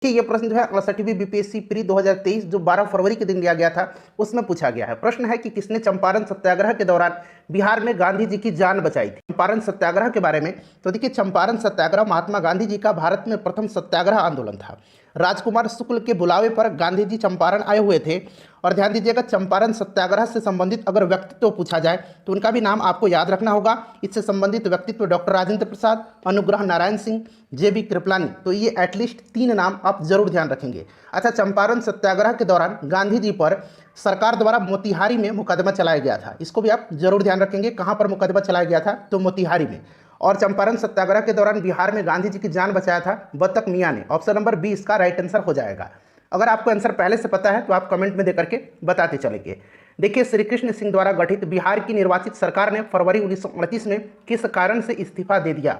कि ये प्रश्न जो है 68वीं बीपीएससी प्री 2023 जो 12 फरवरी के दिन लिया गया था उसमें पूछा गया है। प्रश्न है कि किसने चंपारण सत्याग्रह के दौरान बिहार में गांधी जी की जान बचाई थी। चंपारण सत्याग्रह के बारे में तो देखिए, चंपारण सत्याग्रह महात्मा गांधी जी का भारत में प्रथम सत्याग्रह आंदोलन था। राजकुमार शुक्ल के बुलावे पर गांधी जी चंपारण आए हुए थे। और ध्यान दीजिएगा, चंपारण सत्याग्रह से संबंधित अगर व्यक्तित्व पूछा जाए तो उनका भी नाम आपको याद रखना होगा। इससे संबंधित व्यक्तित्व डॉक्टर राजेंद्र प्रसाद, अनुग्रह नारायण सिंह, जे.बी. कृपलानी। तो ये एटलीस्ट 3 नाम आप जरूर ध्यान रखेंगे। अच्छा, चंपारण सत्याग्रह के दौरान गांधी जी पर सरकार द्वारा मोतिहारी में मुकदमा चलाया गया था। इसको भी आप जरूर ध्यान रखेंगे। कहाँ पर मुकदमा चलाया गया था? तो मोतिहारी में। और चंपारण सत्याग्रह के दौरान बिहार में गांधी जी की जान बचाया था बतक मियाँ ने। ऑप्शन नंबर बी इसका राइट आंसर हो जाएगा। अगर आपको आंसर पहले से पता है तो आप कमेंट में दे करके बताते चलेंगे। देखिए, श्री कृष्ण सिंह द्वारा गठित बिहार की निर्वाचित सरकार ने फरवरी 1929 में किस कारण से इस्तीफा दे दिया?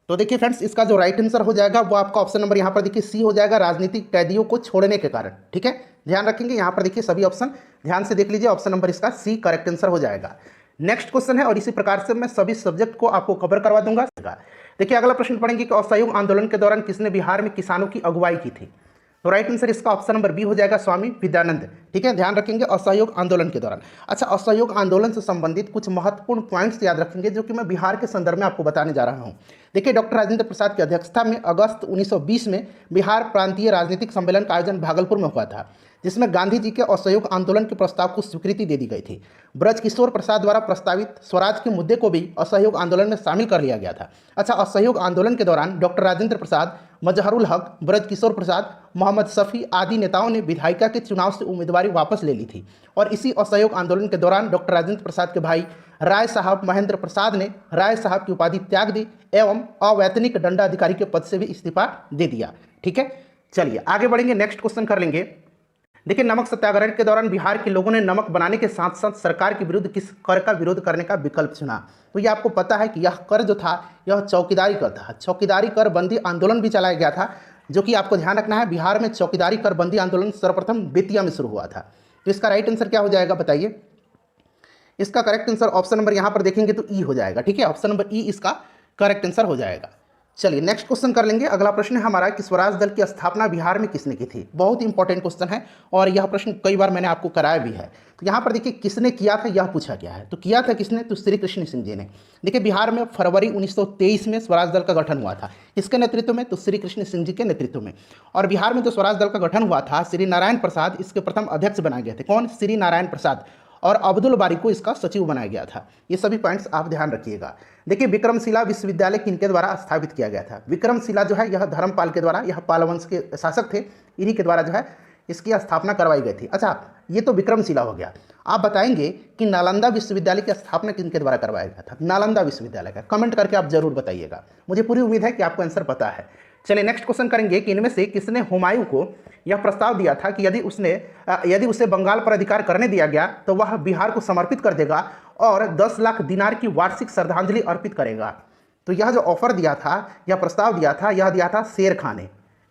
तो देखिए फ्रेंड्स, इसका जो राइट आंसर हो जाएगा वो आपका ऑप्शन नंबर यहाँ पर देखिए सी हो जाएगा, राजनीतिक कैदियों को छोड़ने के कारण। ठीक है, ध्यान रखेंगे। यहाँ पर देखिए सभी ऑप्शन ध्यान से देख लीजिए, ऑप्शन नंबर इसका सी करेक्ट आंसर हो जाएगा। नेक्स्ट क्वेश्चन है और इसी प्रकार से मैं सभी सब्जेक्ट को आपको कवर करवा दूंगा। देखिए, अगला प्रश्न पढ़ेंगे कि असहयोग आंदोलन के दौरान किसने बिहार में किसानों की अगुवाई की थी? तो राइट आंसर इसका ऑप्शन नंबर बी हो जाएगा, स्वामी विद्यानंद। ठीक है, ध्यान रखेंगे असहयोग आंदोलन के दौरान। अच्छा, असहयोग आंदोलन से संबंधित कुछ महत्वपूर्ण पॉइंट्स याद रखेंगे जो कि मैं बिहार के संदर्भ में आपको बताने जा रहा हूं। देखिए, डॉक्टर राजेंद्र प्रसाद की अध्यक्षता में अगस्त 1920 में बिहार प्रांतीय राजनीतिक सम्मेलन का आयोजन भागलपुर में हुआ था, जिसमें गांधी जी के असहयोग आंदोलन के प्रस्ताव को स्वीकृति दे दी गई थी। ब्रजकिशोर प्रसाद द्वारा प्रस्तावित स्वराज के मुद्दे को भी असहयोग आंदोलन में शामिल कर लिया गया था। अच्छा, असहयोग आंदोलन के दौरान डॉक्टर राजेंद्र प्रसाद, मजहरुल हक, ब्रजकिशोर प्रसाद, मोहम्मद शफी आदि नेताओं ने विधायिका के चुनाव से उम्मीदवारी वापस ले ली थी। और इसी असहयोग आंदोलन के दौरान डॉक्टर राजेंद्र प्रसाद के भाई राय साहब महेंद्र प्रसाद ने राय साहब की उपाधि त्याग दी एवं अवैतनिक दंडाधिकारी के पद से भी इस्तीफा दे दिया। ठीक है, चलिए आगे बढ़ेंगे, नेक्स्ट क्वेश्चन कर लेंगे। देखिए, नमक सत्याग्रह के दौरान बिहार के लोगों ने नमक बनाने के साथ साथ सरकार के विरुद्ध किस कर का विरोध करने का विकल्प चुना? तो ये आपको पता है कि यह कर जो था यह चौकीदारी कर था। चौकीदारी कर बंदी आंदोलन भी चलाया गया था, जो कि आपको ध्यान रखना है, बिहार में चौकीदारी कर बंदी आंदोलन सर्वप्रथम बेतिया में शुरू हुआ था। तो इसका राइट आंसर क्या हो जाएगा बताइए? इसका करेक्ट आंसर ऑप्शन नंबर यहाँ पर देखेंगे तो ई हो जाएगा। ठीक है, ऑप्शन नंबर ई इसका करेक्ट आंसर हो जाएगा। चलिए नेक्स्ट क्वेश्चन कर लेंगे। अगला प्रश्न है हमारा कि स्वराज दल की स्थापना बिहार में किसने की थी? बहुत इंपॉर्टेंट क्वेश्चन है और यह प्रश्न कई बार मैंने आपको कराया भी है। तो यहाँ पर देखिए किसने किया था यह पूछा गया है। तो किया था किसने? तो श्री कृष्ण सिंह जी ने। देखिए, बिहार में फरवरी 1923 में स्वराज दल का गठन हुआ था। किसके नेतृत्व में? तो श्री कृष्ण सिंह जी के नेतृत्व में। और बिहार में जो स्वराज दल का गठन हुआ था, श्री नारायण प्रसाद इसके प्रथम अध्यक्ष बनाए गए थे। कौन? श्री नारायण प्रसाद। और अब्दुल बारी को इसका सचिव बनाया गया था। ये सभी पॉइंट्स आप ध्यान रखिएगा। देखिए, विक्रमशिला विश्वविद्यालय किनके द्वारा स्थापित किया गया था? विक्रमशिला जो है यह धर्मपाल के द्वारा, यह पाल वंश के शासक थे, इन्हीं के द्वारा जो है इसकी स्थापना करवाई गई थी। अच्छा, ये तो विक्रमशिला हो गया। आप बताएंगे कि नालंदा विश्वविद्यालय की स्थापना किनके द्वारा करवाया गया था? नालंदा विश्वविद्यालय का। कमेंट करके आप जरूर बताइएगा, मुझे पूरी उम्मीद है कि आपको आंसर पता है। चलिए नेक्स्ट क्वेश्चन करेंगे कि इनमें से किसने हुमायूं को यह प्रस्ताव दिया था कि यदि उसे बंगाल पर अधिकार करने दिया गया तो वह बिहार को समर्पित कर देगा और 10 लाख दिनार की वार्षिक श्रद्धांजलि अर्पित करेगा? तो यह जो ऑफर दिया था, यह प्रस्ताव दिया था, यह दिया था शेर खान ने।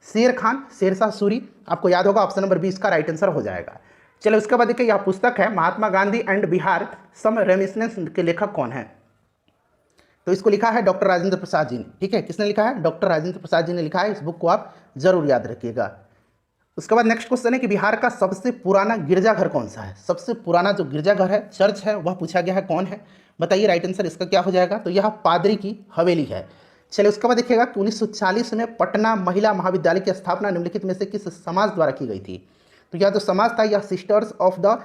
शेर खान, शेरशाह सूरी, आपको याद होगा, ऑप्शन नंबर 20 का राइट आंसर हो जाएगा। चलिए उसके बाद देखिए, यह पुस्तक है Mahatma Gandhi and Bihar some reminiscences के लेखक कौन है? तो इसको लिखा है डॉक्टर राजेंद्र प्रसाद जी ने। ठीक है, किसने लिखा है? डॉक्टर राजेंद्र प्रसाद जी ने लिखा है। इस बुक को आप जरूर याद रखिएगा। उसके बाद नेक्स्ट क्वेश्चन है कि बिहार का सबसे पुराना गिरजाघर कौन सा है? सबसे पुराना जो गिरजाघर है, चर्च है, वह पूछा गया है, कौन है? बताइए राइट आंसर इसका क्या हो जाएगा? तो यह पादरी की हवेली है। चलिए उसके बाद देखिएगा कि 1940 में पटना महिला महाविद्यालय की स्थापना निम्नलिखित में से किस समाज द्वारा की गई थी? तो यह जो समाज था यह sisters of the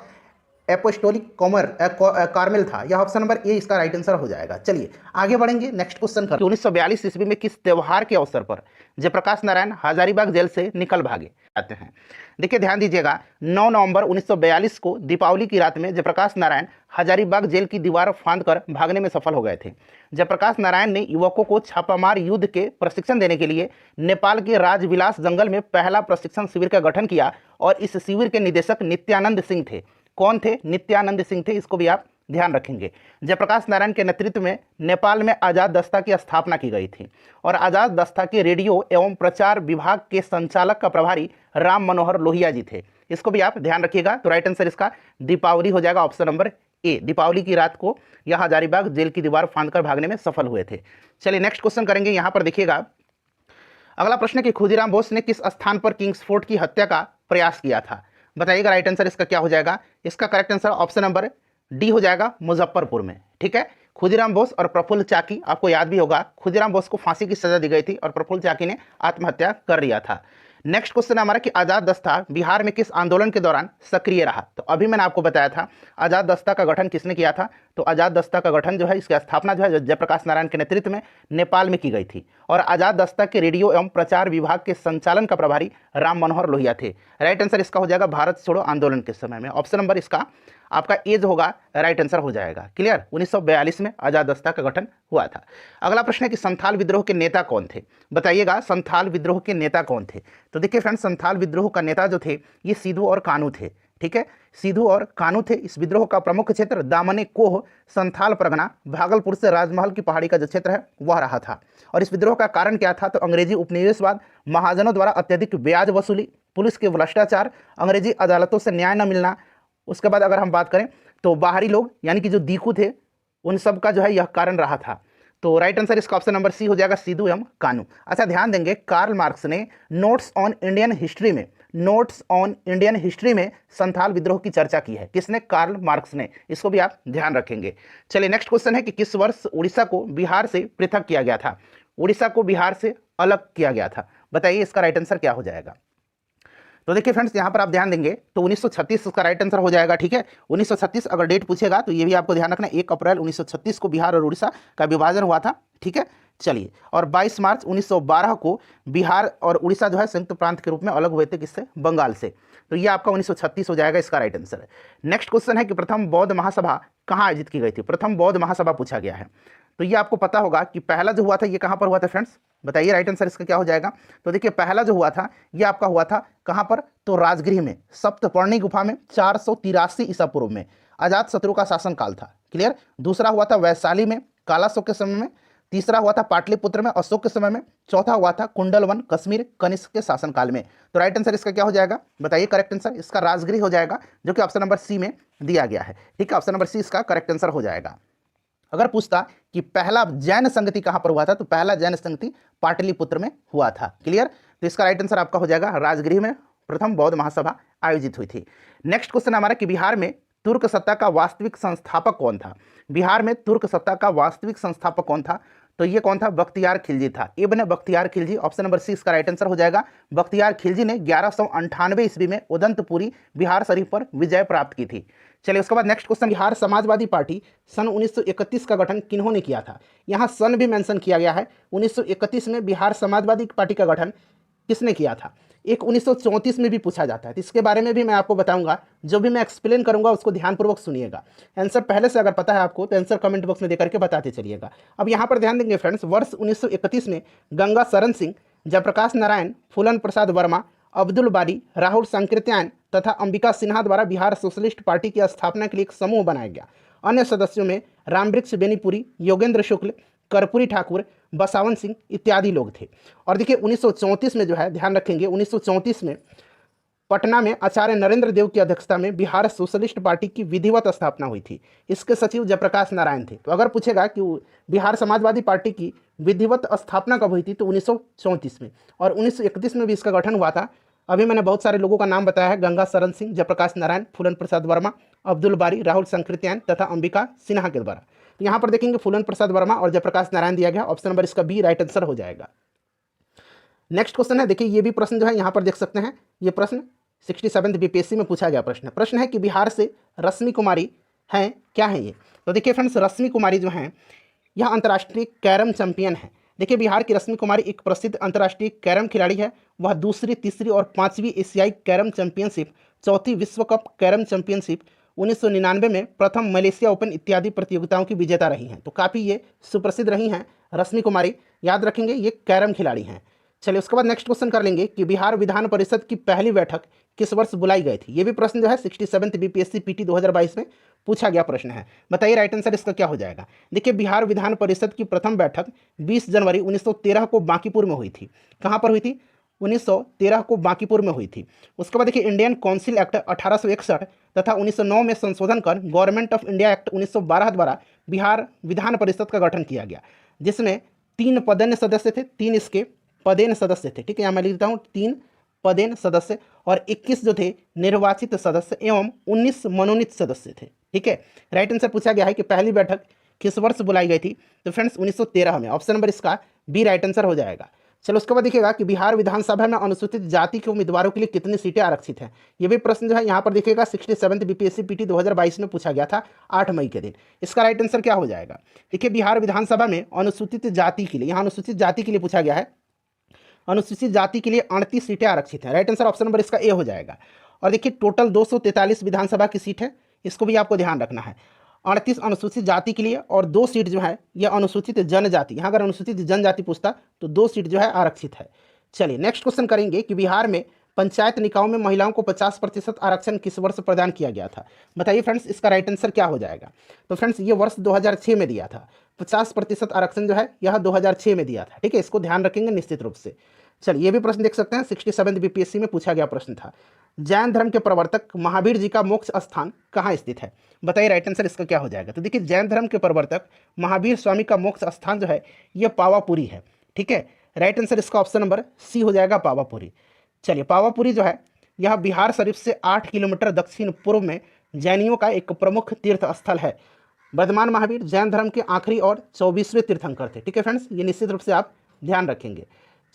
apostolic Carmel था। यह ऑप्शन नंबर ए इसका राइट आंसर हो जाएगा। चलिए आगे बढ़ेंगे, नेक्क्स्ट क्वेश्चन कर। 1942 ईस्वी में किस त्योहार के अवसर पर जयप्रकाश नारायण हजारीबाग जेल से निकल भागे जाते हैं? देखिए ध्यान दीजिएगा, 9 नवंबर 1942 को दीपावली की रात में जयप्रकाश नारायण हजारीबाग जेल की दीवार फांदकर भागने में सफल हो गए थे। जयप्रकाश नारायण ने युवकों को छापामार युद्ध के प्रशिक्षण देने के लिए नेपाल के राजविलास जंगल में पहला प्रशिक्षण शिविर का गठन किया और इस शिविर के निदेशक नित्यानंद सिंह थे। कौन थे? नित्यानंद सिंह थे। इसको भी आप ध्यान रखेंगे। जयप्रकाश नारायण के नेतृत्व में नेपाल में आज़ाद दस्ता की स्थापना की गई थी और आज़ाद दस्ता के रेडियो एवं प्रचार विभाग के संचालक का प्रभारी राम मनोहर लोहिया जी थे। इसको भी आप ध्यान रखिएगा। तो राइट आंसर इसका दीपावली हो जाएगा, ऑप्शन नंबर ए। दीपावली की रात को यह हजारीबाग जेल की दीवार फांदकर भागने में सफल हुए थे। चलिए नेक्स्ट क्वेश्चन करेंगे। यहाँ पर देखिएगा, अगला प्रश्न है कि खुदीराम बोस ने किस स्थान पर किंग्सफोर्ड की हत्या का प्रयास किया था? बताइएगा राइट आंसर इसका क्या हो जाएगा। इसका correct answer option number D हो जाएगा, मुजफ्फरपुर में। ठीक है, खुदीराम बोस और प्रफुल्ल चाकी, आपको याद भी होगा खुदीराम बोस को फांसी की सजा दी गई थी और प्रफुल्ल चाकी ने आत्महत्या कर लिया था। नेक्स्ट क्वेश्चन है हमारा कि आजाद दस्ता बिहार में किस आंदोलन के दौरान सक्रिय रहा? तो अभी मैंने आपको बताया था आजाद दस्ता का गठन किसने किया था। तो आजाद दस्ता का गठन जो है, इसकी स्थापना जो है जयप्रकाश नारायण के नेतृत्व में नेपाल में की गई थी। और आजाद दस्ता के रेडियो एवं प्रचार विभाग के संचालन का प्रभारी राम मनोहर लोहिया थे। राइट आंसर इसका हो जाएगा भारत छोड़ो आंदोलन के समय में। ऑप्शन नंबर इसका आपका एज होगा, राइट आंसर हो जाएगा। क्लियर, 1942 में आजाद दस्ता का गठन हुआ था। अगला प्रश्न है कि संथाल विद्रोह के नेता कौन थे? बताइएगा संथाल विद्रोह के नेता कौन थे? तो देखिए फ्रेंड्स, संथाल विद्रोह का नेता जो थे ये सिद्धू और कानू थे। ठीक है, सिद्धू और कानू थे। इस विद्रोह का प्रमुख क्षेत्र दामने कोह संथाल परगना भागलपुर से राजमहल की पहाड़ी का जो क्षेत्र है वह रहा था। और इस विद्रोह का कारण क्या था? तो अंग्रेजी उपनिवेशवाद, महाजनों द्वारा अत्यधिक ब्याज वसूली, पुलिस के भ्रष्टाचार, अंग्रेजी अदालतों से न्याय न मिलना। उसके बाद अगर हम बात करें तो बाहरी लोग यानी कि जो दीकू थे उन सब का जो है यह कारण रहा था। तो राइट आंसर इसका ऑप्शन नंबर सी हो जाएगा, सिद्धू एवं कानू। अच्छा ध्यान देंगे, कार्ल मार्क्स ने नोट्स ऑन इंडियन हिस्ट्री में संथाल विद्रोह की चर्चा की है। किसने? कार्ल मार्क्स ने। इसको भी आप ध्यान रखेंगे। चलिए नेक्स्ट क्वेश्चन है कि किस वर्ष उड़ीसा को बिहार से पृथक किया गया था? उड़ीसा को बिहार से अलग किया गया था। बताइए इसका राइट आंसर क्या हो जाएगा। तो देखिए फ्रेंड्स, यहाँ पर आप ध्यान देंगे तो 1936 इसका राइट आंसर हो जाएगा। ठीक है, 1936 अगर डेट पूछेगा तो ये भी आपको ध्यान रखना, 1 अप्रैल 1936 को बिहार और उड़ीसा का विभाजन हुआ था। ठीक है, चलिए, और 22 मार्च 1912 को बिहार और उड़ीसा जो है संयुक्त प्रांत के रूप में अलग हुए थे। किससे? बंगाल से। तो ये आपका 1936 हो जाएगा, इसका राइट आंसर है। नेक्स्ट क्वेश्चन है कि प्रथम बौद्ध महासभा कहाँ आयोजित की गई थी? प्रथम बौद्ध महासभा पूछा गया है। तो ये आपको पता होगा कि पहला जो हुआ था ये कहाँ पर हुआ था फ्रेंड्स? बताइए राइट आंसर इसका क्या हो जाएगा। तो देखिए पहला जो हुआ था ये आपका हुआ था कहाँ पर? तो राजगृह में, सप्तपर्णी गुफा में, 483 ईसा पूर्व में। अजात शत्रु का शासनकाल था। क्लियर। दूसरा हुआ था वैशाली में, कालाशोक के समय में। तीसरा हुआ था पाटलिपुत्र में, अशोक के समय में। चौथा हुआ था कुंडलवन, कश्मीर, कनिष्क के शासनकाल में। तो राइट आंसर इसका क्या हो जाएगा? बताइए करेक्ट आंसर इसका राजगृह हो जाएगा, जो कि ऑप्शन नंबर सी में दिया गया है। ठीक है, ऑप्शन नंबर सी इसका करेक्ट आंसर हो जाएगा। अगर पूछता कि पहला जैन संगति कहां पर हुआ था, तो पहला जैन संगति पाटलिपुत्र में हुआ था। क्लियर। तो इसका राइट आंसर आपका हो जाएगा राजगृह में प्रथम बौद्ध महासभा आयोजित हुई थी। नेक्स्ट क्वेश्चन हमारा कि बिहार में तुर्क सत्ता का वास्तविक संस्थापक कौन था? बिहार में तुर्क सत्ता का वास्तविक संस्थापक कौन था? तो ये कौन था? बख्तियार खिलजी था। Ibn Bakhtiyar Khilji, option number C इसका राइट आंसर हो जाएगा। बख्तियार खिलजी ने 1198 ईस्वी में उदंतपुरी बिहार शरीफ पर विजय प्राप्त की थी। चलिए उसके बाद नेक्स्ट क्वेश्चन, बिहार समाजवादी पार्टी सन 1931 का गठन किन्होंने किया था? यहाँ सन भी मेंशन किया गया है। 1931 में बिहार समाजवादी पार्टी का गठन किसने किया था? एक 1934 में भी पूछा जाता है, तो इसके बारे में भी मैं आपको बताऊंगा। जो भी मैं एक्सप्लेन करूंगा उसको ध्यानपूर्वक सुनिएगा। आंसर पहले से अगर पता है आपको तो आंसर कमेंट बॉक्स में देकर के बताते चलिएगा। अब यहाँ पर ध्यान देंगे फ्रेंड्स, वर्ष 1931 में गंगा शरण सिंह, जयप्रकाश नारायण, फूलन प्रसाद वर्मा, अब्दुल बारी, राहुल संकीर्त्यायन तथा अंबिका सिन्हा द्वारा बिहार सोशलिस्ट पार्टी की स्थापना के लिए एक समूह बनाया गया। अन्य सदस्यों में रामवृक्ष बेनीपुरी, योगेंद्र शुक्ल, कर्पूरी ठाकुर, बसावन सिंह इत्यादि लोग थे। और देखिए 1934 में जो है, ध्यान रखेंगे 1934 में पटना में आचार्य नरेंद्र देव की अध्यक्षता में बिहार सोशलिस्ट पार्टी की विधिवत स्थापना हुई थी। इसके सचिव जयप्रकाश नारायण थे। तो अगर पूछेगा कि बिहार समाजवादी पार्टी की विधिवत स्थापना कब हुई थी, तो 1934 में। और 1931 में भी इसका गठन हुआ था। अभी मैंने बहुत सारे लोगों का नाम बताया है, गंगा शरण सिंह, जयप्रकाश नारायण, फूलन प्रसाद वर्मा, अब्दुल बारी, राहुल संकीर्त्यायन तथा अंबिका सिन्हा के द्वारा। तो यहाँ पर देखेंगे फूलन प्रसाद वर्मा और जयप्रकाश नारायण दिया गया। ऑप्शन नंबर इसका बी राइट आंसर हो जाएगा। नेक्स्ट क्वेश्चन है, देखिए ये भी प्रश्न जो है यहाँ पर देख सकते हैं। ये प्रश्न 67 बीपीएससी में पूछा गया प्रश्न है कि बिहार से रश्मि कुमारी हैं, क्या है ये? तो देखिए फ्रेंड्स, रश्मि कुमारी जो हैं यह अंतर्राष्ट्रीय कैरम चैंपियन है। देखिए बिहार की रश्मि कुमारी एक प्रसिद्ध अंतर्राष्ट्रीय कैरम खिलाड़ी है। वह दूसरी, तीसरी और 5वीं एशियाई कैरम चैंपियनशिप, 4थी विश्व कप कैरम चैंपियनशिप, 1999 में प्रथम मलेशिया ओपन इत्यादि प्रतियोगिताओं की विजेता रही हैं। तो काफ़ी ये सुप्रसिद्ध रही हैं रश्मि कुमारी, याद रखेंगे ये कैरम खिलाड़ी हैं। चलिए उसके बाद नेक्स्ट क्वेश्चन कर लेंगे कि बिहार विधान परिषद की पहली बैठक किस वर्ष बुलाई गई थी? ये भी प्रश्न जो है 67 बीपीएससी पीटी 2022 में पूछा गया प्रश्न है। बताइए राइट आंसर इसका क्या हो जाएगा। देखिए बिहार विधान परिषद की प्रथम बैठक 20 जनवरी 1913 को बांकीपुर में हुई थी। कहाँ पर हुई थी? 1913 को बांकीपुर में हुई थी। उसके बाद देखिए इंडियन काउंसिल एक्ट 1861 तथा 1909 में संशोधन कर गवर्नमेंट ऑफ इंडिया एक्ट 1912 द्वारा बिहार विधान परिषद का गठन किया गया, जिसमें 3 पदन्य सदस्य थे, 3 इसके पदेन सदस्य थे। ठीक है, यहाँ मैं लिखता हूँ 3 पदेन सदस्य और 21 जो थे निर्वाचित सदस्य एवं 19 मनोनीत सदस्य थे। ठीक है, राइट आंसर पूछा गया है कि पहली बैठक किस वर्ष बुलाई गई थी? तो फ्रेंड्स 1913 में। ऑप्शन नंबर इसका बी राइट आंसर हो जाएगा। चलो उसके बाद देखिएगा कि बिहार विधानसभा में अनुसूचित जाति के उम्मीदवारों के लिए कितनी सीटें आरक्षित हैं। ये भी प्रश्न जो है यहाँ पर देखिएगा 67th बीपीएससी पीटी 2022 में पूछा गया था 8 मई के दिन। इसका राइट आंसर क्या हो जाएगा? देखिए बिहार विधानसभा में अनुसूचित जाति के लिए, यहाँ अनुसूचित जाति के लिए पूछा गया है, अनुसूचित जाति के लिए 38 सीटें आरक्षित हैं। राइट आंसर ऑप्शन नंबर इसका ए हो जाएगा। और देखिए टोटल 243 विधानसभा की सीट है, इसको भी आपको ध्यान रखना है। 38 अनुसूचित जाति के लिए और 2 सीट जो है यह अनुसूचित जनजाति, यहाँ अगर अनुसूचित जनजाति पूछता तो 2 सीट जो है आरक्षित है। चलिए नेक्स्ट क्वेश्चन करेंगे कि बिहार में पंचायत निकायों में महिलाओं को 50% आरक्षण किस वर्ष प्रदान किया गया था? बताइए फ्रेंड्स इसका राइट आंसर क्या हो जाएगा? तो फ्रेंड्स ये वर्ष 2006 में दिया था। 50% आरक्षण जो है यह 2006 में दिया था। ठीक है, इसको ध्यान रखेंगे निश्चित रूप से। चलिए ये भी प्रश्न देख सकते हैं, 67 बीपीएससी में पूछा गया प्रश्न था। जैन धर्म के प्रवर्तक महावीर जी का मोक्ष स्थान कहाँ स्थित है? बताइए राइट आंसर इसका क्या हो जाएगा? तो देखिए जैन धर्म के प्रवर्तक महावीर स्वामी का मोक्ष स्थान जो है यह पावापुरी है। ठीक है, राइट आंसर इसका ऑप्शन नंबर सी हो जाएगा, पावापुरी। चलिए पावापुरी जो है यह बिहार शरीफ से 8 किलोमीटर दक्षिण पूर्व में जैनियों का एक प्रमुख तीर्थ स्थल है। वर्धमान महावीर जैन धर्म के आखिरी और 24वें तीर्थंकर थे। ठीक है फ्रेंड्स, ये निश्चित रूप से आप ध्यान रखेंगे।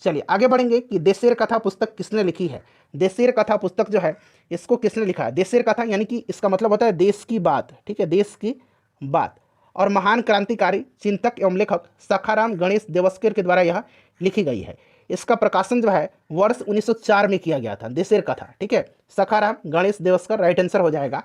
चलिए आगे बढ़ेंगे कि देशेर कथा पुस्तक किसने लिखी है? देशेर कथा पुस्तक जो है इसको किसने लिखा है? देशेर कथा यानी कि इसका मतलब होता है देश की बात। ठीक है, देश की बात। और महान क्रांतिकारी चिंतक एवं लेखक सखाराम गणेश देवस्कर के द्वारा यह लिखी गई है। इसका प्रकाशन जो है वर्ष 1904 में किया गया था, देशेर कथा। ठीक है, सखाराम गणेश देवस्कर राइट आंसर हो जाएगा।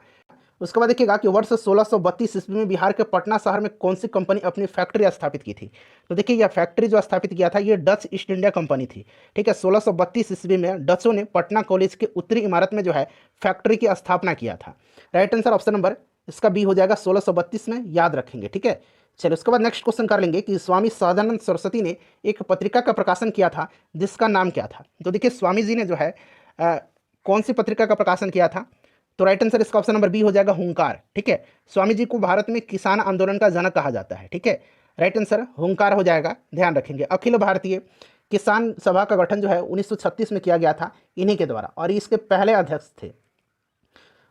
उसके बाद देखिएगा कि वर्ष 1632 ईस्वी में बिहार के पटना शहर में कौन सी कंपनी अपनी फैक्ट्री स्थापित की थी? तो देखिए यह फैक्ट्री जो स्थापित किया था ये डच ईस्ट इंडिया कंपनी थी। ठीक है, 1632 ईस्वी में डचों ने पटना कॉलेज के उत्तरी इमारत में जो है फैक्ट्री की स्थापना किया था। राइट आंसर ऑप्शन नंबर इसका बी हो जाएगा, 1632 में, याद रखेंगे। ठीक है, चलिए उसके बाद नेक्स्ट क्वेश्चन कर लेंगे कि स्वामी सदानंद सरस्वती ने एक पत्रिका का प्रकाशन किया था जिसका नाम क्या था? तो देखिए स्वामी जी ने जो है कौन सी पत्रिका का प्रकाशन किया था? तो राइट आंसर इसका ऑप्शन नंबर बी हो जाएगा, हुंकार। ठीक है, स्वामी जी को भारत में किसान आंदोलन का जनक कहा जाता है। ठीक है, राइट आंसर हुंकार हो जाएगा, ध्यान रखेंगे। अखिल भारतीय किसान सभा का गठन जो है 1936 में किया गया था इन्हीं के द्वारा, और इसके पहले अध्यक्ष थे।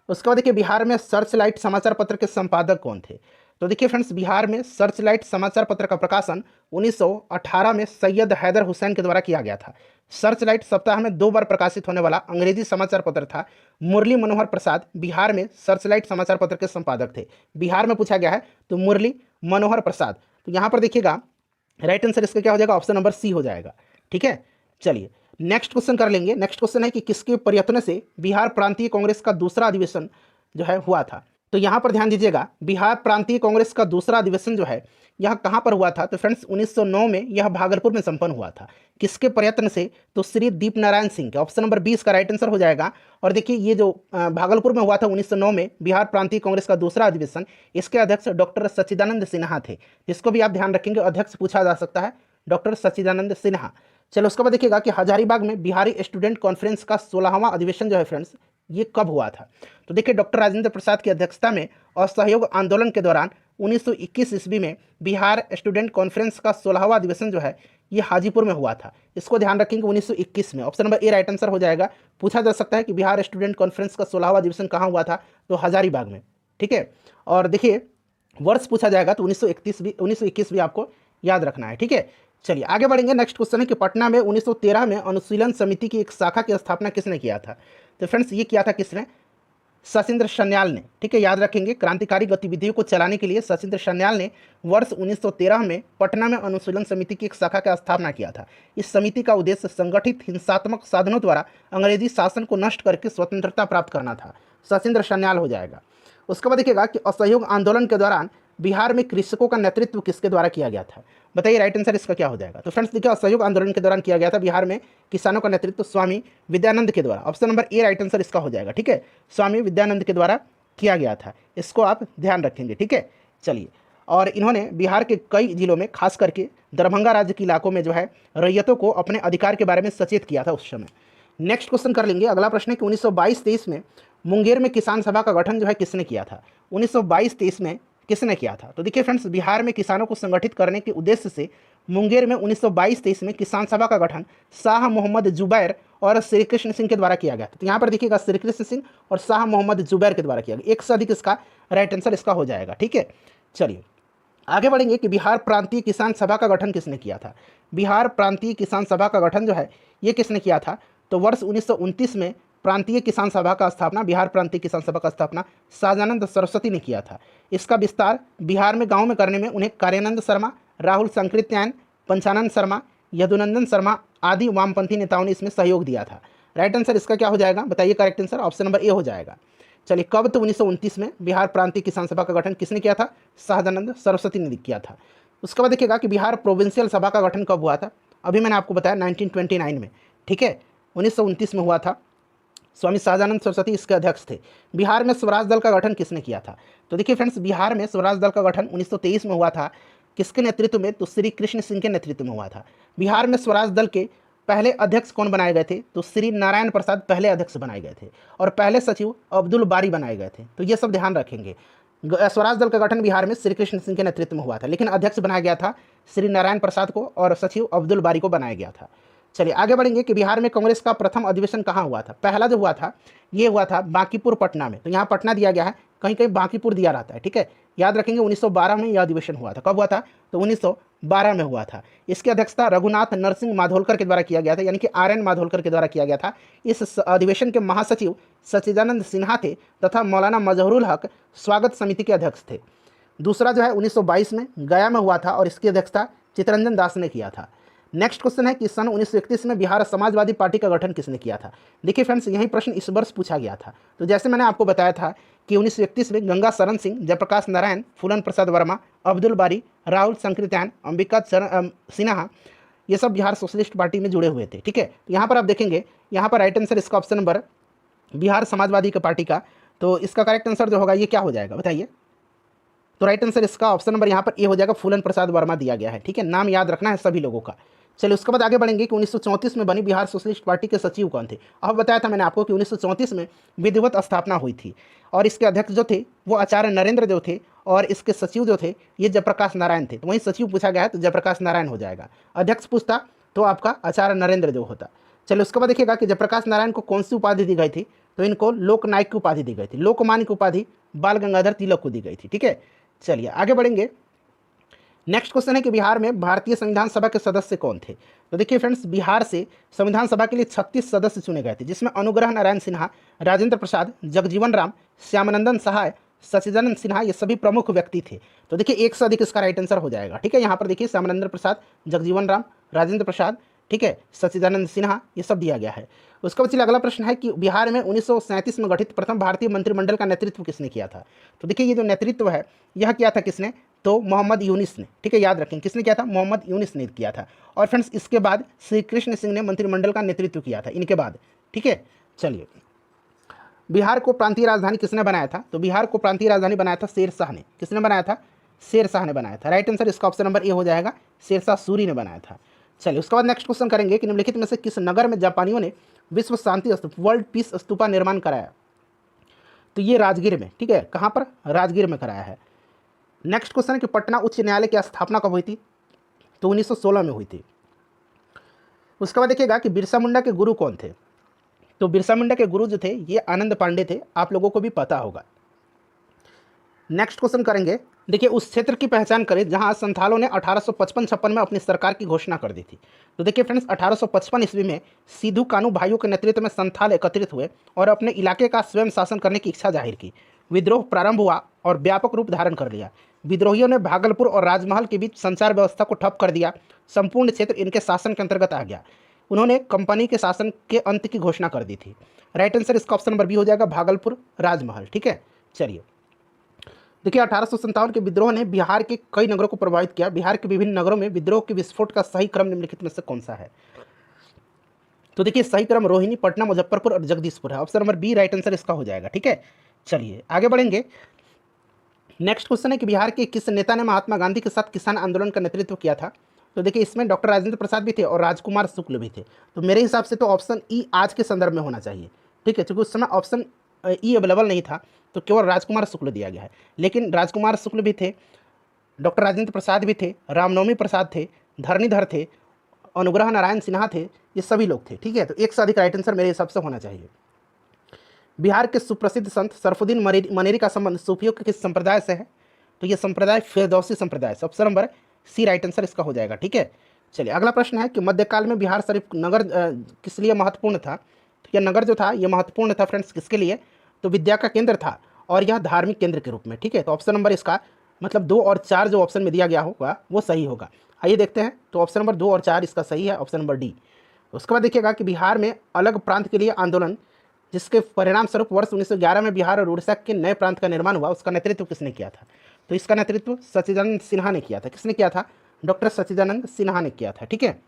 उसके बाद देखिए बिहार में सर्च लाइट समाचार पत्र के संपादक कौन थे? तो देखिए फ्रेंड्स बिहार में सर्च लाइट समाचार पत्र का प्रकाशन 1918 में सैयद हैदर हुसैन के द्वारा किया गया था। सर्च लाइट सप्ताह में 2 बार प्रकाशित होने वाला अंग्रेजी समाचार पत्र था। मुरली मनोहर प्रसाद बिहार में सर्च लाइट समाचार पत्र के संपादक थे। बिहार में पूछा गया है तो मुरली मनोहर प्रसाद। तो यहाँ पर देखिएगा राइट आंसर इसका क्या हो जाएगा? ऑप्शन नंबर सी हो जाएगा। ठीक है, चलिए नेक्स्ट क्वेश्चन कर लेंगे। नेक्स्ट क्वेश्चन है कि किसके प्रयत्न से बिहार प्रांतीय कांग्रेस का दूसरा अधिवेशन जो है हुआ था? तो यहाँ पर ध्यान दीजिएगा, बिहार प्रांतीय कांग्रेस का दूसरा अधिवेशन जो है यह कहाँ पर हुआ था? तो फ्रेंड्स 1909 में यह भागलपुर में संपन्न हुआ था। किसके प्रयत्न से? तो श्री दीप नारायण सिंह के। ऑप्शन नंबर 20 का राइट आंसर हो जाएगा। और देखिए ये जो भागलपुर में हुआ था 1909 में बिहार प्रांतीय कांग्रेस का दूसरा अधिवेशन, इसके अध्यक्ष डॉक्टर सच्चिदानंद सिन्हा थे, जिसको भी आप ध्यान रखेंगे अध्यक्ष पूछा जा सकता है, डॉक्टर सच्चिदानंद सिन्हा। चलो उसके बाद देखिएगा कि हजारीबाग में बिहारी स्टूडेंट कॉन्फ्रेंस का 16वां अधिवेशन जो है फ्रेंड्स ये कब हुआ था? तो देखिए डॉक्टर राजेंद्र प्रसाद की अध्यक्षता में असहयोग आंदोलन के दौरान 1921 ईस्वी में बिहार स्टूडेंट कॉन्फ्रेंस का 16वां अधिवेशन जो है ये हाजीपुर में हुआ था। इसको ध्यान रखेंगे 1921 में। Option number A right answer हो जाएगा। पूछा जा सकता है कि बिहार स्टूडेंट कॉन्फ्रेंस का 16वां अधिवेशन कहाँ हुआ था? तो हजारीबाग में। ठीक है, और देखिए वर्ष पूछा जाएगा तो 1921 भी आपको याद रखना है। ठीक है, चलिए आगे बढ़ेंगे। नेक्स्ट क्वेश्चन है कि पटना में 1913 में अनुशीलन समिति की एक शाखा की स्थापना किसने किया था? तो फ्रेंड्स ये किया था किसने? सचिंद्र सन्याल ने। ठीक है, याद रखेंगे क्रांतिकारी गतिविधियों को चलाने के लिए सचिंद्र सन्याल ने वर्ष 1913 में पटना में अनुशीलन समिति की एक शाखा की स्थापना किया था। इस समिति का उद्देश्य संगठित हिंसात्मक साधनों द्वारा अंग्रेजी शासन को नष्ट करके स्वतंत्रता प्राप्त करना था। सचिंद्र सन्याल हो जाएगा। उसके बाद देखिएगा कि असहयोग आंदोलन के दौरान बिहार में कृषकों का नेतृत्व किसके द्वारा किया गया था? बताइए राइट आंसर इसका क्या हो जाएगा? तो फ्रेंड्स देखिए असहयोग आंदोलन के दौरान किया गया था बिहार में किसानों का नेतृत्व स्वामी विद्यानंद के द्वारा। Option number A right answer इसका हो जाएगा। ठीक है, स्वामी विद्यानंद के द्वारा किया गया था, इसको आप ध्यान रखेंगे। ठीक है, चलिए, और इन्होंने बिहार के कई जिलों में खास करके दरभंगा राज्य के इलाकों में जो है रैयतों को अपने अधिकार के बारे में सचेत किया था उस समय। नेक्स्ट क्वेश्चन कर लेंगे। अगला प्रश्न है कि 1922-23 में मुंगेर में किसान सभा का गठन जो है किसने किया था? 1922-23 में किसने किया था? तो देखिए फ्रेंड्स बिहार में किसानों को संगठित करने के उद्देश्य से मुंगेर में 1922-23 में किसान सभा का गठन शाह मोहम्मद जुबैर और श्री कृष्ण सिंह के द्वारा किया गया था। तो यहाँ पर देखिएगा श्री कृष्ण सिंह और शाह मोहम्मद जुबैर के द्वारा किया गया। एक से अधिक इसका राइट आंसर इसका हो जाएगा। ठीक है, चलिए आगे बढ़ेंगे कि बिहार प्रांतीय किसान सभा का गठन किसने किया था। बिहार प्रांतीय किसान सभा का गठन जो है ये किसने किया था, तो वर्ष 1929 में प्रांतीय किसान सभा का स्थापना, बिहार प्रांतीय किसान सभा का स्थापना सहजानंद सरस्वती ने किया था। इसका विस्तार बिहार में गाँव में करने में उन्हें कार्यानंद शर्मा, राहुल संकृत्यायन, पंचानंद शर्मा, यदुनंदन शर्मा आदि वामपंथी नेताओं ने इसमें सहयोग दिया था। राइट आंसर इसका क्या हो जाएगा, बताइए correct answer, option number A हो जाएगा। चलिए कब, तो 1929 में बिहार प्रांतीय किसान सभा का गठन किसने किया था, सहजानंद सरस्वती ने किया था। उसके बाद देखिएगा कि बिहार प्रोविंशियल सभा का गठन कब हुआ था, अभी मैंने आपको बताया 1929 में। ठीक है, 1929 में हुआ था। स्वामी सहजानंद सरस्वती इसके अध्यक्ष थे। बिहार में स्वराज दल का गठन किसने किया था, तो देखिए फ्रेंड्स बिहार में स्वराज दल का गठन 1923 में हुआ था। किसके नेतृत्व में, तो श्री कृष्ण सिंह के नेतृत्व में हुआ था। बिहार में स्वराज दल के पहले अध्यक्ष कौन बनाए गए थे, तो श्री नारायण प्रसाद पहले अध्यक्ष बनाए गए थे और पहले सचिव अब्दुल बारी बनाए गए थे। तो ये सब ध्यान रखेंगे। स्वराज दल का गठन बिहार में श्री कृष्ण सिंह के नेतृत्व में हुआ था, लेकिन अध्यक्ष बनाया गया था श्री नारायण प्रसाद को और सचिव अब्दुल बारी को बनाया गया था। चलिए आगे बढ़ेंगे कि बिहार में कांग्रेस का प्रथम अधिवेशन कहाँ हुआ था। पहला जो हुआ था ये हुआ था बांकीपुर पटना में। तो यहाँ पटना दिया गया है, कहीं कहीं बांकीपुर दिया रहता है। ठीक है, याद रखेंगे 1912 में यह अधिवेशन हुआ था। कब हुआ था, तो 1912 में हुआ था। इसकी अध्यक्षता रघुनाथ नरसिंह माधोलकर के द्वारा किया गया था, यानी कि आर एन माधोलकर के द्वारा किया गया था। इस अधिवेशन के महासचिव सच्चिदानंद सिन्हा थे तथा मौलाना मजहरुल हक स्वागत समिति के अध्यक्ष थे। दूसरा जो है 1922 में गया में हुआ था और इसकी अध्यक्षता चितरंजन दास ने किया था। नेक्स्ट क्वेश्चन है कि सन 1931 में बिहार समाजवादी पार्टी का गठन किसने किया था। देखिए फ्रेंड्स यही प्रश्न इस वर्ष पूछा गया था। तो जैसे मैंने आपको बताया था कि 1931 में गंगा शरण सिंह, जयप्रकाश नारायण, फूलन प्रसाद वर्मा, अब्दुल बारी, राहुल संकृत्यायन, अंबिका सिन्हा, ये सब बिहार सोशलिस्ट पार्टी में जुड़े हुए थे। ठीक है, तो यहाँ पर आप देखेंगे, यहाँ पर राइट आंसर इसका ऑप्शन नंबर बिहार समाजवादी का पार्टी का, तो इसका करेक्ट आंसर जो होगा ये क्या हो जाएगा बताइए। तो राइट आंसर इसका ऑप्शन नंबर यहाँ पर ए हो जाएगा, फूलन प्रसाद वर्मा दिया गया है। ठीक है, नाम याद रखना है सभी लोगों का। चलिए उसके बाद आगे बढ़ेंगे कि 1934 में बनी बिहार सोशलिस्ट पार्टी के सचिव कौन थे। अब बताया था मैंने आपको कि 1934 में विधिवत स्थापना हुई थी और इसके अध्यक्ष जो थे वो आचार्य नरेंद्र देव थे और इसके सचिव जो थे ये जयप्रकाश नारायण थे। तो वहीं सचिव पूछा गया है तो जयप्रकाश नारायण हो जाएगा। अध्यक्ष पूछता तो आपका आचार्य नरेंद्र देव होता। चलिए उसके बाद देखिएगा कि जयप्रकाश नारायण को कौन सी उपाधि दी गई थी, तो इनको लोकनायक की उपाधि दी गई थी। लोकमान्य की उपाधि बाल गंगाधर तिलक को दी गई थी। ठीक है, चलिए आगे बढ़ेंगे। नेक्स्ट क्वेश्चन है कि बिहार में भारतीय संविधान सभा के सदस्य कौन थे। तो देखिए फ्रेंड्स बिहार से संविधान सभा के लिए 36 सदस्य चुने गए थे, जिसमें अनुग्रह नारायण सिन्हा, राजेंद्र प्रसाद, जगजीवन राम, श्यामानंदन सहाय, सच्चिदानंद सिन्हा ये सभी प्रमुख व्यक्ति थे। तो देखिए एक से अधिक इसका राइट आंसर हो जाएगा। ठीक है, यहाँ पर देखिए श्यामानंद प्रसाद, जगजीवन राम, राजेंद्र प्रसाद, ठीक है, सच्चिदानंद सिन्हा ये सब दिया गया है। उसका बाद अगला प्रश्न है कि बिहार में 1937 में गठित प्रथम भारतीय मंत्रिमंडल का नेतृत्व किसने किया था। तो देखिए ये जो नेतृत्व है यह किया था किसने, तो मोहम्मद यूनिस ने। ठीक है, याद रखें किसने किया था, मोहम्मद यूनिस ने किया था। और फ्रेंड्स इसके बाद श्री कृष्ण सिंह ने मंत्रिमंडल का नेतृत्व किया था इनके बाद। ठीक है, चलिए बिहार को प्रांतीय राजधानी किसने बनाया था, तो बिहार को प्रांतीय राजधानी बनाया था शेर शाह ने। किसने बनाया था, शेर शाह ने बनाया था। राइट आंसर इसका ऑप्शन नंबर ए हो जाएगा, शेर शाह सूरी ने बनाया था। चलिए उसके बाद नेक्स्ट क्वेश्चन करेंगे कि निम्नलिखित में से किस नगर में जापानियों ने विश्व शांति स्तूप, वर्ल्ड पीस स्तूपा निर्माण कराया। तो ये राजगीर में। ठीक है, कहाँ पर, राजगीर में कराया है। नेक्स्ट क्वेश्चन है कि पटना उच्च न्यायालय की स्थापना कब हुई थी, तो 1916 में हुई थी। उसके बाद देखिएगा कि बिरसा मुंडा के गुरु कौन थे। तो बिरसा मुंडा के गुरु जो थे ये आनंद पांडे थे, आप लोगों को भी पता होगा। नेक्स्ट क्वेश्चन करेंगे, देखिए उस क्षेत्र की पहचान करें जहां संथालों ने 1855-56 में अपनी सरकार की घोषणा कर दी थी। तो देखिए फ्रेंड्स 1855 ईस्वी में सिद्धू कानू भाइयों के नेतृत्व में संथाल एकत्रित हुए और अपने इलाके का स्वयं शासन करने की इच्छा जाहिर की। विद्रोह प्रारंभ हुआ और व्यापक रूप धारण कर लिया। विद्रोहियों ने भागलपुर और राजमहल के बीच संचार व्यवस्था को ठप कर दिया। संपूर्ण क्षेत्र इनके शासन के अंतर्गत आ गया। उन्होंने कंपनी के शासन के अंत की घोषणा कर दी थी। राइट आंसर इसका ऑप्शन नंबर बी हो जाएगा, भागलपुर राजमहल। ठीक है, चलिए देखिए 1857 के विद्रोह ने बिहार के कई नगरों को प्रभावित किया। बिहार के विभिन्न नगरों में विद्रोह के विस्फोट का सही क्रम निम्नलिखित में से कौन सा है। तो देखिए सही क्रम रोहिणी, पटना, मुजफ्फरपुर और जगदीशपुर है। Option number B right answer इसका हो जाएगा। ठीक है, चलिए आगे बढ़ेंगे। नेक्स्ट क्वेश्चन है कि बिहार के किस नेता ने महात्मा गांधी के साथ किसान आंदोलन का नेतृत्व किया था। तो देखिए इसमें डॉक्टर राजेंद्र प्रसाद भी थे और राजकुमार शुक्ल भी थे। तो मेरे हिसाब से तो ऑप्शन ई आज के संदर्भ में होना चाहिए। ठीक है, क्योंकि उस समय ऑप्शन ई अवेलेबल नहीं था तो केवल राजकुमार शुक्ल दिया गया है, लेकिन राजकुमार शुक्ल भी थे, डॉक्टर राजेंद्र प्रसाद भी थे, रामनवमी प्रसाद थे, धरणीधर थे, अनुग्रह नारायण सिन्हा थे, ये सभी लोग थे। ठीक है, तो एक से अधिक राइट आंसर मेरे हिसाब से होना चाहिए। बिहार के सुप्रसिद्ध संत सरफुद्दीन मनेरी का संबंध सूफियों के किस संप्रदाय से है? तो ये संप्रदाय फिरदौसी संप्रदाय से। Option number C right answer इसका हो जाएगा। ठीक है, चलिए अगला प्रश्न है कि मध्यकाल में बिहार शरीफ नगर किस लिए महत्वपूर्ण था? तो यह नगर जो था ये महत्वपूर्ण था फ्रेंड्स, किसके लिए? तो विद्या का केंद्र था और यह धार्मिक केंद्र के रूप में। ठीक है, तो ऑप्शन नंबर इसका मतलब 2 और 4 जो ऑप्शन में दिया गया होगा वो सही होगा। आइए देखते हैं, तो ऑप्शन नंबर 2 और 4 इसका सही है, ऑप्शन नंबर डी। उसके बाद देखिएगा कि बिहार में अलग प्रांत के लिए आंदोलन, जिसके परिणाम स्वरूप वर्ष 1911 में बिहार और उड़ीसा के नए प्रांत का निर्माण हुआ, उसका नेतृत्व किसने किया था? तो इसका नेतृत्व सच्चिदानंद सिन्हा ने किया था। किसने किया था? डॉक्टर सच्चिदानंद सिन्हा ने किया था। ठीक है,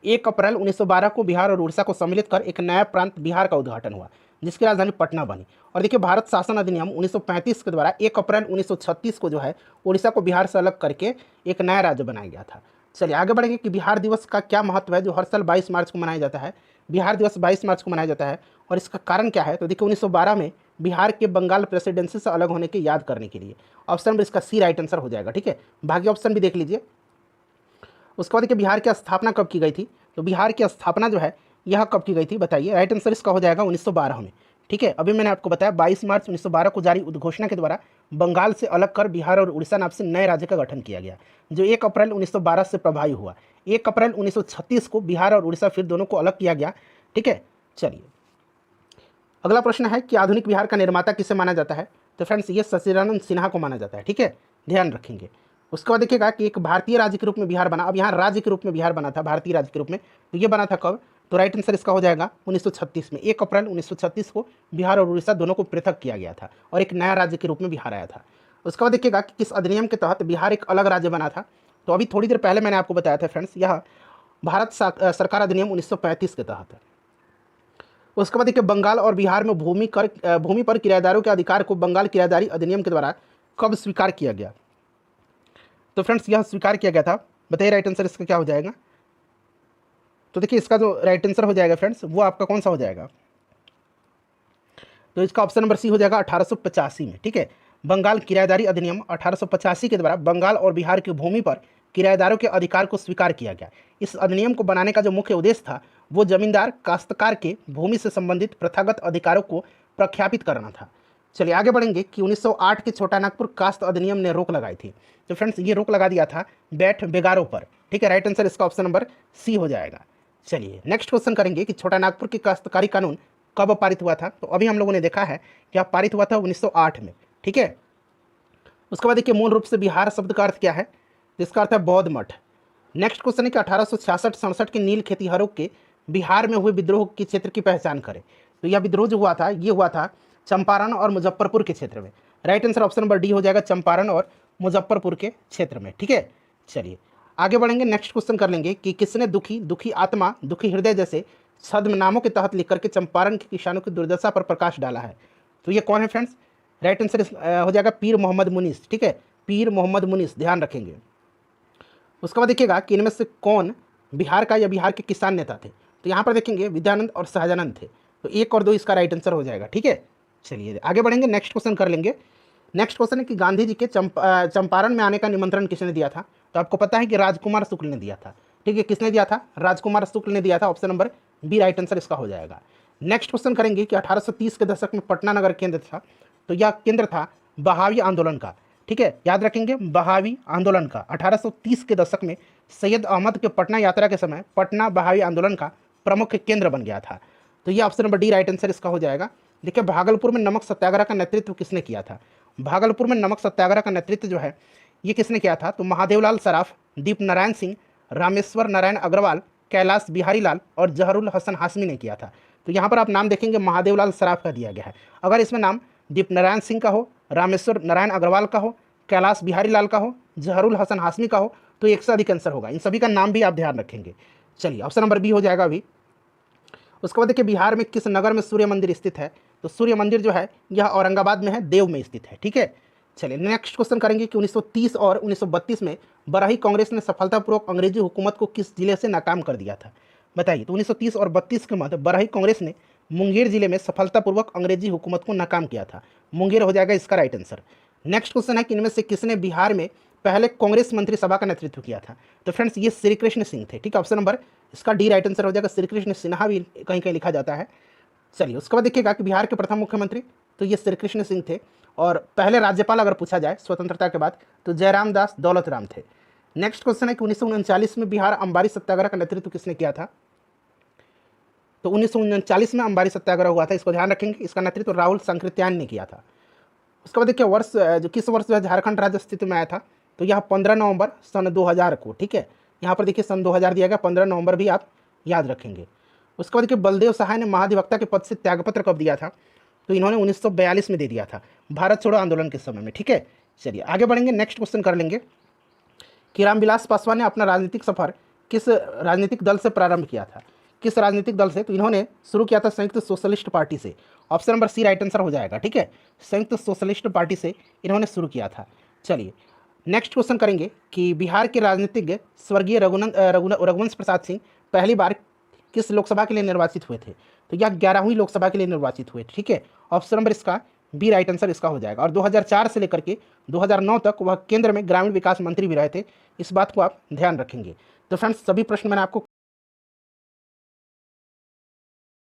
1 अप्रैल 1912 को बिहार और उड़ीसा को सम्मिलित कर एक नया प्रांत बिहार का उद्घाटन हुआ, जिसकी राजधानी पटना बनी। और देखिए भारत शासन अधिनियम 1935 के द्वारा 1 अप्रैल 1936 को जो है उड़ीसा को बिहार से अलग करके एक नया राज्य बनाया गया था। चलिए आगे बढ़ेंगे कि बिहार दिवस का क्या महत्व है जो हर साल 22 मार्च को मनाया जाता है। बिहार दिवस 22 मार्च को मनाया जाता है और इसका कारण क्या है? तो देखिए 1912 में बिहार के बंगाल प्रेसिडेंसी से अलग होने की याद करने के लिए। ऑप्शन नंबर इसका सी राइट आंसर हो जाएगा। ठीक है, बाकी ऑप्शन भी देख लीजिए। उसके बाद देखिए बिहार की स्थापना कब की गई थी? तो बिहार की स्थापना जो है यह कब की गई थी बताइए? राइट आंसर इसका हो जाएगा 1912 में। ठीक है, अभी मैंने आपको बताया 22 मार्च 1912 को जारी उद्घोषणा के द्वारा बंगाल से अलग कर बिहार और उड़ीसा नाम से नए राज्य का गठन किया गया, जो 1 अप्रैल 1912 से प्रभावी हुआ। 1 अप्रैल 1936 को बिहार और उड़ीसा फिर दोनों को अलग किया गया। ठीक है, चलिए अगला प्रश्न है कि आधुनिक बिहार का निर्माता किसे माना जाता है? तो फ्रेंड्स ये सच्चिदानंद सिन्हा को माना जाता है। ठीक है, ध्यान रखेंगे। उसके बाद देखिएगा कि एक भारतीय राज्य के रूप में बिहार बना। अब यहाँ राज्य के रूप में बिहार बना था, भारतीय राज्य के रूप में, तो ये बना था कब? तो राइट आंसर इसका हो जाएगा 1936 में। 1 अप्रैल 1936 को बिहार और उड़ीसा दोनों को पृथक किया गया था और एक नया राज्य के रूप में बिहार आया था। उसके बाद देखिएगा कि किस अधिनियम के तहत बिहार एक अलग राज्य बना था? तो अभी थोड़ी देर पहले मैंने आपको बताया था फ्रेंड्स, यह भारत सरकार अधिनियम 1935 के तहत है। उसके बाद देखिए बंगाल और बिहार में भूमि पर किराएदारों के अधिकार को बंगाल किराएदारी अधिनियम के द्वारा कब स्वीकार किया गया? तो फ्रेंड्स यह स्वीकार किया गया था। बताइए राइट आंसर इसका क्या हो जाएगा? तो देखिए इसका जो राइट आंसर हो जाएगा फ्रेंड्स वो आपका कौन सा हो जाएगा? तो इसका ऑप्शन नंबर सी हो जाएगा 1885 में। ठीक है, बंगाल किराएदारी अधिनियम 1885 के द्वारा बंगाल और बिहार की भूमि पर किराएदारों के अधिकार को स्वीकार किया गया। इस अधिनियम को बनाने का जो मुख्य उद्देश्य था वो जमींदार काश्तकार के भूमि से संबंधित प्रथागत अधिकारों को प्रख्यापित करना था। चलिए आगे बढ़ेंगे कि 1908 के छोटा नागपुर कास्त अधिनियम ने रोक लगाई थी। तो फ्रेंड्स ये रोक लगा दिया था बैठ बेगारों पर। ठीक है, राइट आंसर इसका ऑप्शन नंबर सी हो जाएगा। चलिए नेक्स्ट क्वेश्चन करेंगे कि छोटा नागपुर की काश्तकारी कानून कब पारित हुआ था? तो अभी हम लोगों ने देखा है कि आप पारित हुआ था 1908 में। ठीक है, उसके बाद देखिए मूल रूप से बिहार शब्द का अर्थ क्या है? जिसका अर्थ है बौद्ध मठ। नेक्स्ट क्वेश्चन है कि 1866-67 के नील खेतिहरों के बिहार में हुए विद्रोह के क्षेत्र की पहचान करें। तो यह विद्रोह जो हुआ था ये हुआ था चंपारण और मुजफ्फरपुर के क्षेत्र में। Right answer option number D हो जाएगा, चंपारण और मुजफ्फरपुर के क्षेत्र में। ठीक है, चलिए आगे बढ़ेंगे। नेक्स्ट क्वेश्चन कर लेंगे कि किसने दुखी आत्मा, दुखी हृदय जैसे छद्मनामों के तहत लिख करके चंपारण के किसानों की दुर्दशा पर प्रकाश डाला है? तो ये कौन है फ्रेंड्स? राइट आंसर हो जाएगा पीर मोहम्मद मुनीस। ठीक है, पीर मोहम्मद मुनीस, ध्यान रखेंगे। उसके बाद देखिएगा कि इनमें से कौन बिहार का या बिहार के किसान नेता थे? तो यहाँ पर देखेंगे विद्यानंद और सहजानंद थे। तो 1 और 2 इसका राइट आंसर हो जाएगा। ठीक है, चलिए आगे बढ़ेंगे। नेक्स्ट क्वेश्चन कर लेंगे। नेक्स्ट क्वेश्चन है कि गांधी जी के चंपारण में आने का निमंत्रण किसने दिया था? तो आपको पता है कि राजकुमार शुक्ल ने दिया था। ठीक है, किसने दिया था? राजकुमार शुक्ल ने दिया था। Option number B right answer इसका हो जाएगा। नेक्स्ट क्वेश्चन करेंगे कि 1830 के दशक में पटना नगर केंद्र था। तो यह केंद्र था बहावी आंदोलन का। ठीक है, याद रखेंगे बहावी आंदोलन का। 1830 के दशक में सैयद अहमद के पटना यात्रा के समय पटना बहावी आंदोलन का प्रमुख केंद्र बन गया था। तो ये option number D right answer इसका हो जाएगा। देखिए भागलपुर में नमक सत्याग्रह का नेतृत्व किसने किया था? भागलपुर में नमक सत्याग्रह का नेतृत्व जो है ये किसने किया था? तो महादेवलाल सराफ, दीप नारायण सिंह, रामेश्वर नारायण अग्रवाल, कैलाश बिहारी लाल और जहरुल हसन हाशमी ने किया था। तो यहाँ पर आप नाम देखेंगे महादेवलाल सराफ का दिया गया है। अगर इसमें नाम दीप नारायण सिंह का हो, रामेश्वर नारायण अग्रवाल का हो, कैलाश बिहारी लाल का हो, जहरुल हसन हाशमी का हो, तो एक से अधिक आंसर होगा। इन सभी का नाम भी आप ध्यान रखेंगे। चलिए ऑप्शन नंबर बी हो जाएगा अभी। उसके बाद देखिए बिहार में किस नगर में सूर्य मंदिर स्थित है? तो सूर्य मंदिर जो है यह औरंगाबाद में है, देव में स्थित है। ठीक है, चलिए नेक्स्ट क्वेश्चन करेंगे कि 1930 और 1932 में बराही कांग्रेस ने सफलतापूर्वक अंग्रेजी हुकूमत को किस जिले से नाकाम कर दिया था? बताइए। तो 1930 और 32 के मध्य बराही कांग्रेस ने मुंगेर जिले में सफलतापूर्वक अंग्रेजी हुकूमत को नाकाम किया था। मुंगेर हो जाएगा इसका राइट आंसर। नेक्स्ट क्वेश्चन है कि इनमें से किसने बिहार में पहले कांग्रेस मंत्रिसभा का नेतृत्व किया था? तो फ्रेंड्स ये श्री कृष्ण सिंह थे। ठीक है, ऑप्शन नंबर इसका डी राइट आंसर हो जाएगा। श्री कृष्ण सिन्हा भी कहीं कहीं लिखा जाता है। चलिए, उसके बाद देखिएगा कि बिहार के प्रथम मुख्यमंत्री तो ये श्री कृष्ण सिंह थे, और पहले राज्यपाल अगर पूछा जाए स्वतंत्रता के बाद तो जयराम दास दौलत राम थे। नेक्स्ट क्वेश्चन है कि 1939 में बिहार अंबारी सत्याग्रह का नेतृत्व किसने किया था? तो 1939 में अंबारी सत्याग्रह हुआ था, इसको ध्यान रखेंगे। इसका नेतृत्व राहुल सांकृत्यायन ने किया था। उसके बाद देखिए वर्ष जो किस वर्ष जो है झारखंड राज्य अस्तित्व में आया था? तो यह 15 नवंबर सन 2000 को। ठीक है, यहाँ पर देखिए सन 2000 दिया गया, 15 नवंबर भी आप याद रखेंगे। उसके बाद देखिए बलदेव सहाय ने महाधिवक्ता के पद से त्यागपत्र कब दिया था? तो इन्होंने 1942 में दे दिया था, भारत छोड़ो आंदोलन के समय में। ठीक है, चलिए आगे बढ़ेंगे, नेक्स्ट क्वेश्चन कर लेंगे कि रामविलास पासवान ने अपना राजनीतिक सफर किस राजनीतिक दल से प्रारंभ किया था? किस राजनीतिक दल से? तो इन्होंने शुरू किया था संयुक्त सोशलिस्ट पार्टी से। Option number C right answer हो जाएगा। ठीक है, संयुक्त सोशलिस्ट पार्टी से इन्होंने शुरू किया था। चलिए नेक्स्ट क्वेश्चन करेंगे कि बिहार के राजनीतिज्ञ स्वर्गीय रघुवंश प्रसाद सिंह पहली बार किस लोकसभा के लिए निर्वाचित हुए थे? तो यह 11वीं लोकसभा के लिए निर्वाचित हुए। ठीक है, ऑप्शन नंबर इसका बी राइट आंसर इसका हो जाएगा। और 2004 से लेकर के 2009 तक वह केंद्र में ग्रामीण विकास मंत्री भी रहे थे। इस बात को आप ध्यान रखेंगे। तो फ्रेंड्स सभी प्रश्न मैंने आपको